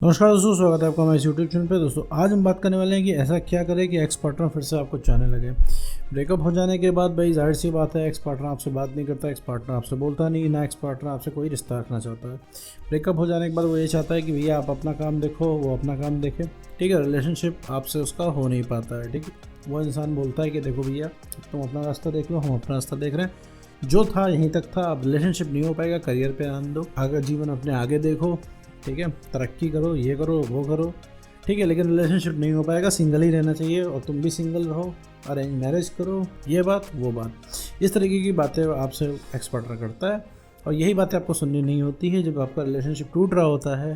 नमस्कार दोस्तों, स्वागत है आपका हमारे यूट्यूब चैनल पे। दोस्तों आज हम बात करने वाले हैं कि ऐसा क्या करें कि एक्स पार्टनर फिर से आपको चाहने लगे। ब्रेकअप हो जाने के बाद भाई जाहिर सी बात है, एक्स पार्टनर आपसे बात नहीं करता, एक्स पार्टनर आपसे बोलता नहीं, ना एक्स पार्टनर आपसे कोई रिश्ता रखना चाहता है। ब्रेकअप हो जाने के बाद वो ये चाहता है कि भैया आप अपना काम देखो, वो अपना काम देखे। ठीक है, रिलेशनशिप आपसे उसका हो नहीं पाता है। ठीक है, वो इंसान बोलता है कि देखो भैया तुम अपना रास्ता देख लो, हम अपना रास्ता देख रहे हैं, जो था यहीं तक था, अब रिलेशनशिप नहीं हो पाएगा, करियर पे ध्यान दो, आगे जीवन अपने आगे देखो। ठीक है, तरक्की करो, ये करो वो करो। ठीक है, लेकिन रिलेशनशिप नहीं हो पाएगा, सिंगल ही रहना चाहिए और तुम भी सिंगल रहो, अरेंज मैरिज करो, ये बात वो बात, इस तरीके की बातें आपसे एक्स पार्टनर करता है। और यही बातें आपको सुननी नहीं होती है। जब आपका रिलेशनशिप टूट रहा होता है,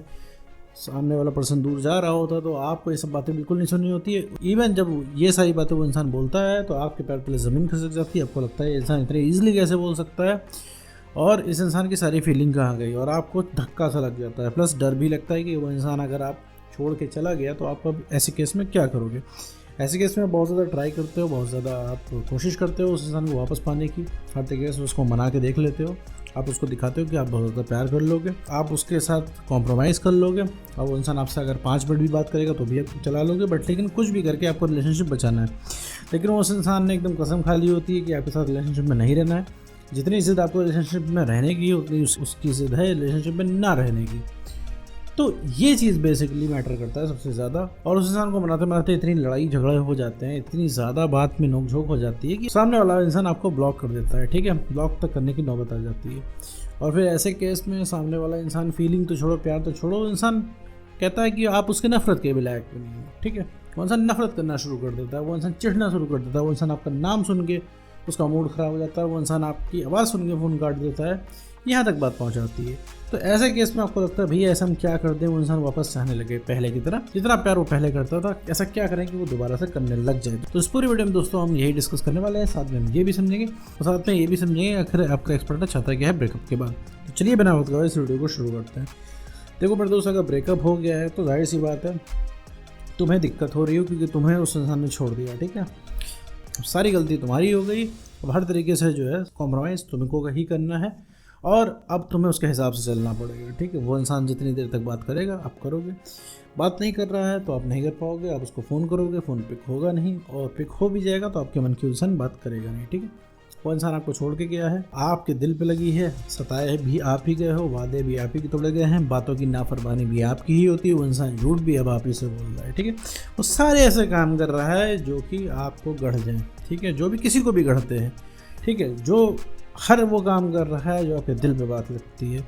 सामने वाला पर्सन दूर जा रहा होता है, तो आपको ये सब बातें बिल्कुल नहीं सुननी होती है। इवन जब ये सारी बातें वो इंसान बोलता है तो आपके पैर तले ज़मीन खिसक जाती है। आपको लगता है ये इंसान इतने ईजिली कैसे बोल सकता है, और इस इंसान की सारी फीलिंग कहाँ गई, और आपको धक्का सा लग जाता है। प्लस डर भी लगता है कि वो इंसान अगर आप छोड़ के चला गया तो आप अब ऐसे केस में क्या करोगे। ऐसे केस में बहुत ज़्यादा ट्राई करते हो, बहुत ज़्यादा आप कोशिश करते हो उस इंसान को वापस पाने की, हर तरीके से उसको मना के देख लेते हो। आप उसको दिखाते हो कि आप बहुत ज़्यादा प्यार कर लोगे, आप उसके साथ कॉम्प्रोमाइज़ कर लोगे, और वो इंसान आपसे अगर 5 मिनट भी बात करेगा तो भी आप चला लोगे, बट लेकिन कुछ भी करके आपको रिलेशनशिप बचाना है। लेकिन उस इंसान ने एकदम कसम खा ली होती है कि आपके साथ रिलेशनशिप में नहीं रहना है। जितनी जिद आपको रिलेशनशिप में रहने की उतनी उसकी जिद है रिलेशनशिप में ना रहने की। तो ये चीज़ बेसिकली मैटर करता है सबसे ज़्यादा। और उस इंसान को मनाते मनाते इतनी लड़ाई झगड़े हो जाते हैं, इतनी ज़्यादा बात में नोकझोंक हो जाती है कि सामने वाला इंसान आपको ब्लॉक कर देता है। ठीक है, ब्लॉक तक करने की नौबत आ जाती है। और फिर ऐसे केस में सामने वाला इंसान फीलिंग तो छोड़ो, प्यार तो छोड़ो, इंसान कहता है कि आप उसके नफरत के भी लायक भी नहीं हो। ठीक है, वो इंसान नफरत करना शुरू कर देता है, वो इंसान चिढ़ना शुरू कर देता है, वो इंसान आपका नाम सुन के उसका मूड ख़राब हो जाता है, वो इंसान आपकी आवाज़ सुन के फ़ोन काट देता है, यहाँ तक बात पहुँच जाती है। तो ऐसे केस में आपको लगता है भैया ऐसा हम क्या कर दें वो इंसान वापस चाहने लगे पहले की तरह, जितना प्यार वो पहले करता था, ऐसा क्या करें कि वो दोबारा से करने लग जाए। तो इस पूरी वीडियो में दोस्तों हम यही डिस्कस करने वाले हैं, साथ में हम ये भी समझेंगे और साथ में ये भी समझेंगे आखिर आपका एक्सपर्ट चाहता क्या है ब्रेकअप के बाद। तो चलिए बिना वक्त गवाए इस वीडियो को शुरू करते हैं। देखो मेरे दोस्त, अगर ब्रेकअप हो गया है तो जाहिर सी बात है तुम्हें दिक्कत हो रही हो, क्योंकि तुम्हें उस इंसान ने छोड़ दिया। ठीक है, सारी गलती तुम्हारी हो गई, अब हर तरीके से जो है कॉम्प्रोमाइज़ तुमको ही करना है, और अब तुम्हें उसके हिसाब से चलना पड़ेगा। ठीक है, वो इंसान जितनी देर तक बात करेगा आप करोगे, बात नहीं कर रहा है तो आप नहीं कर पाओगे, आप उसको फ़ोन करोगे, फ़ोन पिक होगा नहीं, और पिक हो भी जाएगा तो आपके मन की इंसान बात करेगा नहीं। ठीक है, वो इंसान आपको छोड़ के गया है, आपके दिल पे लगी है, सताए भी आप ही गए हो, वादे भी आप ही के तोड़े गए हैं, बातों की नाफरमानी भी आपकी ही होती है, वो इंसान झूठ भी अब आप ही से बोल रहा है। ठीक है, वो सारे ऐसे काम कर रहा है जो कि आपको गढ़ जाए। ठीक है, जो भी किसी को भी गढ़ते हैं। ठीक है, जो हर वो काम कर रहा है जो आपके दिल पे बात लगती है।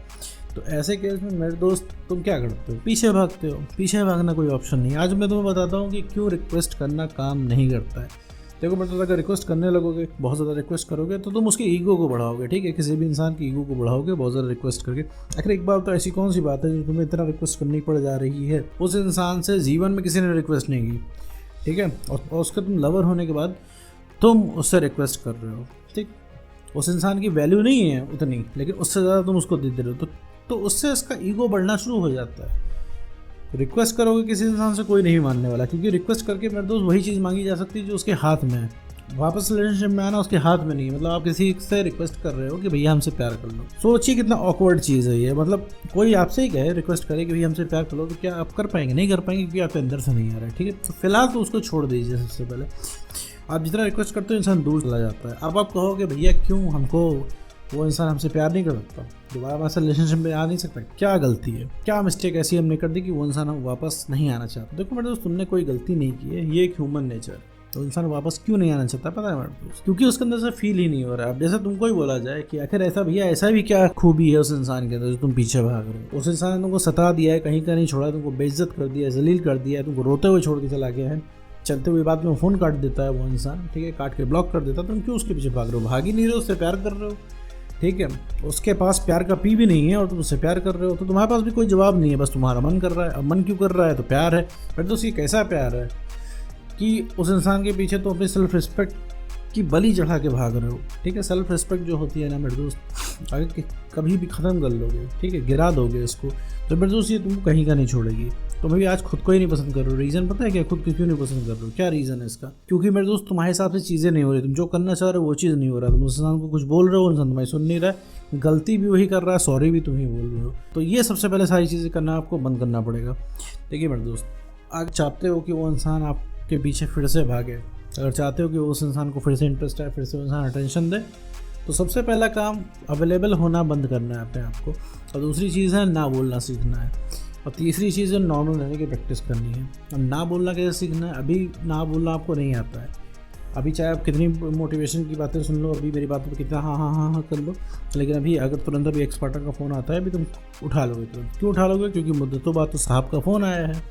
तो ऐसे केस में मेरे दोस्त तुम क्या करते हो, पीछे भागते हो। पीछे भागना कोई ऑप्शन नहीं। आज मैं तुम्हें बताता हूँ कि क्यों रिक्वेस्ट करना काम नहीं करता है। देखो मतलब अगर रिक्वेस्ट करने लगोगे, बहुत ज़्यादा रिक्वेस्ट करोगे तो तुम उसके ईगो को बढ़ाओगे। ठीक है, किसी भी इंसान की ईगो को बढ़ाओगे बहुत ज़्यादा रिक्वेस्ट करके। आखिर एक बार तो ऐसी कौन सी बात है जो तुम्हें इतना रिक्वेस्ट करनी पड़ जा रही है। उस इंसान से जीवन में किसी ने रिक्वेस्ट नहीं की। ठीक है, और उसका तुम लवर होने के बाद तुम उससे रिक्वेस्ट कर रहे हो। ठीक, उस इंसान की वैल्यू नहीं है उतनी, लेकिन उससे ज़्यादा तुम उसको दे रहे हो, तो उससे उसका ईगो बढ़ना शुरू हो जाता है। रिक्वेस्ट करोगे किसी इंसान से, कोई नहीं मानने वाला, क्योंकि रिक्वेस्ट करके मेरे दोस्त वही चीज़ मांगी जा सकती है जो उसके हाथ में है। वापस रिलेशनशिप में आना उसके हाथ में नहीं है। मतलब आप किसी से रिक्वेस्ट कर रहे हो कि भैया हमसे प्यार कर लो। सोचिए कितना ऑकवर्ड चीज़ है ये। मतलब कोई आपसे ही कहे, रिक्वेस्ट करे कि भैया हमसे प्यार कर लो, तो क्या आप कर पाएंगे? नहीं कर पाएंगे, क्योंकि आपके अंदर से नहीं आ रहा है। ठीक है, तो फिलहाल तो उसको छोड़ दीजिए। सबसे पहले आप जितना रिक्वेस्ट करते हो इंसान दूर चला जाता है। अब आप कहोगे भैया क्यों, हमको वो इंसान हमसे प्यार नहीं कर सकता, दोबारा हमारे रिलेशनशिप में आ नहीं सकता, क्या गलती है, क्या मिस्टेक ऐसी हमने कर दी कि वो इंसान हम वापस नहीं आना चाहता? देखो मेरे दोस्त, तुमने कोई गलती नहीं की है, ये एक ह्यूमन नेचर है। तो इंसान वापस क्यों नहीं आना चाहता पता है मेरे दोस्त? क्योंकि उसके अंदर से फील ही नहीं हो रहा है। अब जैसे तुमको ही बोला जाए कि आखिर ऐसा भैया ऐसा भी क्या खूबी है उस इंसान के अंदर जो तुम पीछे भाग रहे हो। उस इंसान ने तुमको सता दिया है, कहीं का नहीं छोड़ा, तुमको बेइज्जत कर दिया है, जलील कर दिया है, तुमको रोते हुए छोड़ के चला गया है, चलते हुए बाद में फ़ोन काट देता है वो इंसान। ठीक है, काट के ब्लॉक कर देता है, तुम क्यों उसके पीछे भाग रहे हो? भाग ही नहीं रहे हो, उससे प्यार कर रहे हो। ठीक है, उसके पास प्यार का पी भी नहीं है और तुम उससे प्यार कर रहे हो, तो तुम्हारे पास भी कोई जवाब नहीं है, बस तुम्हारा मन कर रहा है। अब मन क्यों कर रहा है? तो प्यार है। बट दोस्त ये कैसा प्यार है कि उस इंसान के पीछे तो अपनी सेल्फ रिस्पेक्ट की बलि चढ़ा के भाग रहे हो। ठीक है, सेल्फ रिस्पेक्ट जो होती है ना मेरे दोस्त, अगर कभी भी ख़त्म कर लोगे, ठीक है, गिरा दोगे इसको, तो मेरे दोस्त ये तुमको कहीं का नहीं छोड़ेगी। तो मैं भी आज खुद को ही नहीं पसंद कर रहा हूँ। रीज़न पता है क्या, खुद को क्यों नहीं पसंद कर रहा हूँ? क्या रीज़न है इसका? क्योंकि मेरे दोस्त तुम्हारे हिसाब से चीज़ें नहीं हो रही, तुम जो करना चाह रहे हो वो चीज़ नहीं हो रहा, तुम उस इंसान को कुछ बोल रहे हो, इंसान तुम्हारी सुन नहीं रहा है, गलती भी वही कर रहा है, सॉरी भी तुम ही बोल रहे हो। तो ये सबसे पहले सारी चीज़ें करना आपको बंद करना पड़ेगा। देखिए मेरे दोस्त, आप चाहते हो कि वो इंसान आपके पीछे फिर से भागे, अगर चाहते हो कि उस इंसान को फिर से इंटरेस्ट आए, फिर से वो इंसान अटेंशन दे, तो सबसे पहला काम अवेलेबल होना बंद करना है अपने आप को। और दूसरी चीज़ है ना बोलना सीखना है। और तीसरी चीज़ है नॉर्मल रहने की प्रैक्टिस करनी है। अब ना बोलना कैसे सीखना है? अभी ना बोलना आपको नहीं आता है, अभी चाहे आप कितनी मोटिवेशन की बातें सुन लो, अभी मेरी बातों पर कितना हाँ हाँ हाँ हाँ कर लो, लेकिन अभी अगर तुरंत अभी एक्सपर्टर का फ़ोन आता है अभी तुम उठा लोगे तुरंत। क्यों उठा लोगे? क्योंकि मुद्दतों बाद तो साहब का फ़ोन आया है।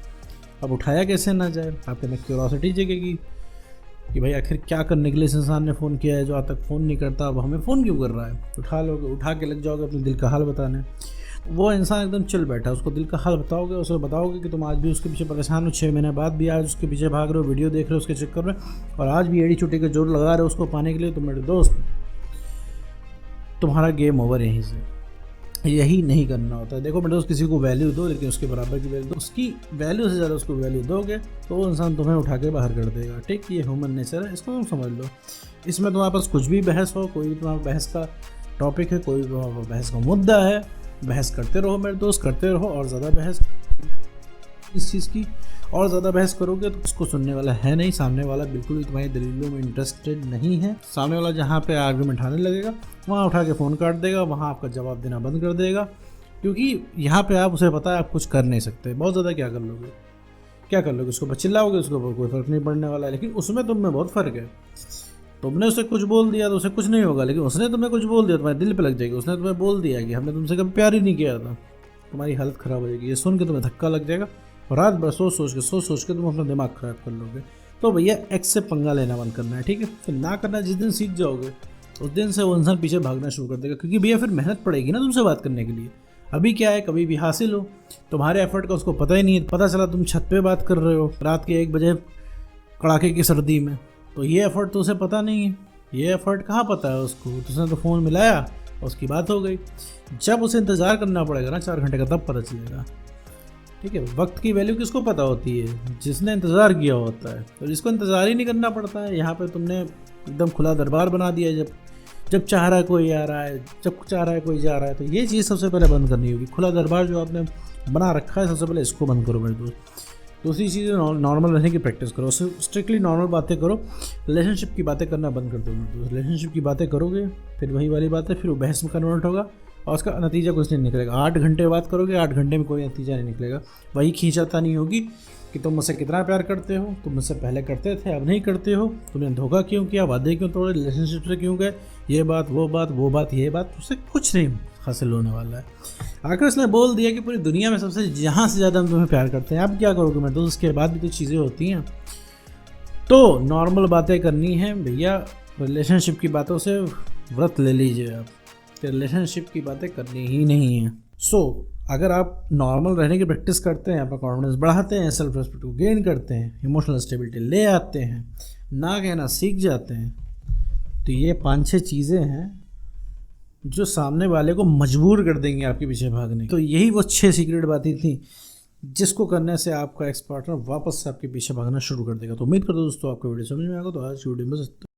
अब उठाया कैसे ना जाए? आपके अंदर क्यूरोसिटी जगेगी कि भाई आखिर क्या करने के लिए इस इंसान ने फ़ोन किया है जो आज तक फ़ोन नहीं करता, अब हमें फ़ोन क्यों कर रहा है? उठा लोगे, उठा के लग जाओगे अपने दिल का हाल बताने। वो इंसान एकदम चिल बैठा है, उसको दिल का हाल बताओगे, उसे बताओगे कि तुम आज भी उसके पीछे परेशान हो, 6 महीने बाद भी आज उसके पीछे भाग रहे हो, वीडियो देख रहे हो उसके चक्कर में, और आज भी एड़ी चुटी का जोर लगा रहे हो उसको पाने के लिए, तो मेरे दोस्त तुम्हारा गेम ओवर यहीं से। यही नहीं करना होता है। देखो मेरे दोस्त, किसी को वैल्यू दो लेकिन उसके बराबर की वैल्यू दो, उसकी वैल्यू से ज़्यादा उसको वैल्यू दोगे तो वो इंसान तुम्हें उठा के बाहर कर देगा। ठीक, ये ह्यूमन नेचर है, इसको तुम समझ लो। इसमें तुम्हारे पास कुछ भी बहस हो, कोई भी तुम्हारा बहस का टॉपिक है, कोई भी तुम्हारा बहस का मुद्दा है, बहस करते रहो मेरे दोस्त, करते रहो। और ज़्यादा बहस इस चीज़ की, और ज़्यादा बहस करोगे तो उसको सुनने वाला है नहीं, सामने वाला बिल्कुल भी तुम्हारी दलीलों में इंटरेस्टेड नहीं है। सामने वाला जहाँ पे आर्गूमेंट आने लगेगा वहाँ उठा के फ़ोन काट देगा, वहाँ आपका जवाब देना बंद कर देगा, क्योंकि यहाँ पे आप उसे पता है आप कुछ कर नहीं सकते। बहुत ज़्यादा क्या कर लोगे, क्या कर लोगे? उसको चिल्लाओगे, उसके ऊपर कोई फ़र्क नहीं पड़ने वाला है। लेकिन उसमें तुम में बहुत फ़र्क है। तुमने उसे कुछ बोल दिया तो उसे कुछ नहीं होगा, लेकिन उसने तुम्हें कुछ बोल दिया तुम्हारे दिल पे लग जाएगी। उसने तुम्हें बोल दिया कि हमने तुमसे कभी प्यार ही नहीं किया था, तुम्हारी हालत ख़राब हो जाएगी। ये सुन के तुम्हें धक्का लग जाएगा और रात भर सोच सोच के तुम अपना दिमाग ख़राब कर लोगे। तो भैया एक्स से पंगा लेना बंद करना है, ठीक है? फिर ना करना, जिस दिन सीख जाओगे उस दिन से वो इंसान पीछे भागना शुरू कर देगा, क्योंकि भैया फिर मेहनत पड़ेगी ना तुमसे बात करने के लिए। अभी क्या है, कभी भी हासिल हो, तुम्हारे एफर्ट का उसको पता ही नहीं है। पता चला तुम छत पे बात कर रहे हो रात के 1 बजे कड़ाके की सर्दी में, तो ये एफर्ट तो उसे पता नहीं है। ये एफर्ट कहाँ पता है उसको? उसने तो फ़ोन मिलाया और उसकी बात हो गई। जब उसे इंतज़ार करना पड़ेगा ना 4 घंटे का, तब पता चलेगा। ठीक है, वक्त की वैल्यू किसको पता होती है? जिसने इंतज़ार किया होता है। तो जिसको इंतज़ार ही नहीं करना पड़ता है, यहाँ पे तुमने एकदम खुला दरबार बना दिया है। जब चाह रहा है कोई आ रहा है, जब चाह रहा है कोई जा रहा है। तो ये चीज़ सबसे पहले बंद करनी होगी। खुला दरबार जो आपने बना रखा है, सबसे पहले इसको बंद करो मेरे दोस्त। दूसरी चीज़ है नॉर्मल रहने की प्रैक्टिस करो, स्ट्रिक्टली नॉर्मल बातें करो। रिलेशनशिप की मेरे दोस्त। रिलेशनशिप की बातें करोगे फिर वही वाली बात है, फिर वो बहस में कन्वर्ट होगा और उसका नतीजा कुछ नहीं निकलेगा। 8 घंटे बात करोगे, 8 घंटे में कोई नतीजा नहीं निकलेगा। वही खींचातानी होगी कि तुम मुझसे कितना प्यार करते हो, तुम मुझसे पहले करते थे अब नहीं करते हो, तुमने धोखा क्यों किया, वादे क्यों तोड़े, रिलेशनशिप से क्यों गए, ये बात वो बात ये बात, उससे कुछ नहीं हासिल होने वाला है। आखिर उसने बोल दिया कि पूरी दुनिया में सबसे जहाँ से ज़्यादा हम तुम्हें प्यार करते हैं। अब क्या करोगे मेरे दोस्त? उसके बाद भी तो चीज़ें होती हैं। तो नॉर्मल बातें करनी है भैया। रिलेशनशिप की बातों से व्रत ले लीजिए आप, रिलेशनशिप की बातें करनी ही नहीं है। अगर आप नॉर्मल रहने की प्रैक्टिस करते हैं, अपना कॉन्फिडेंस बढ़ाते हैं, सेल्फ रिस्पेक्ट को गेन करते हैं, इमोशनल स्टेबिलिटी ले आते हैं, ना कहना सीख जाते हैं, तो ये 5-6 चीज़ें हैं जो सामने वाले को मजबूर कर देंगे आपके पीछे भागने। तो यही वो 6 सीक्रेट बातें थी जिसको करने से आपका एक्स पार्टनर वापस से आपके पीछे भागना शुरू कर देगा। तो उम्मीद करता हूँ दोस्तों आपको वीडियो समझ में आएगा। तो आज वीडियो में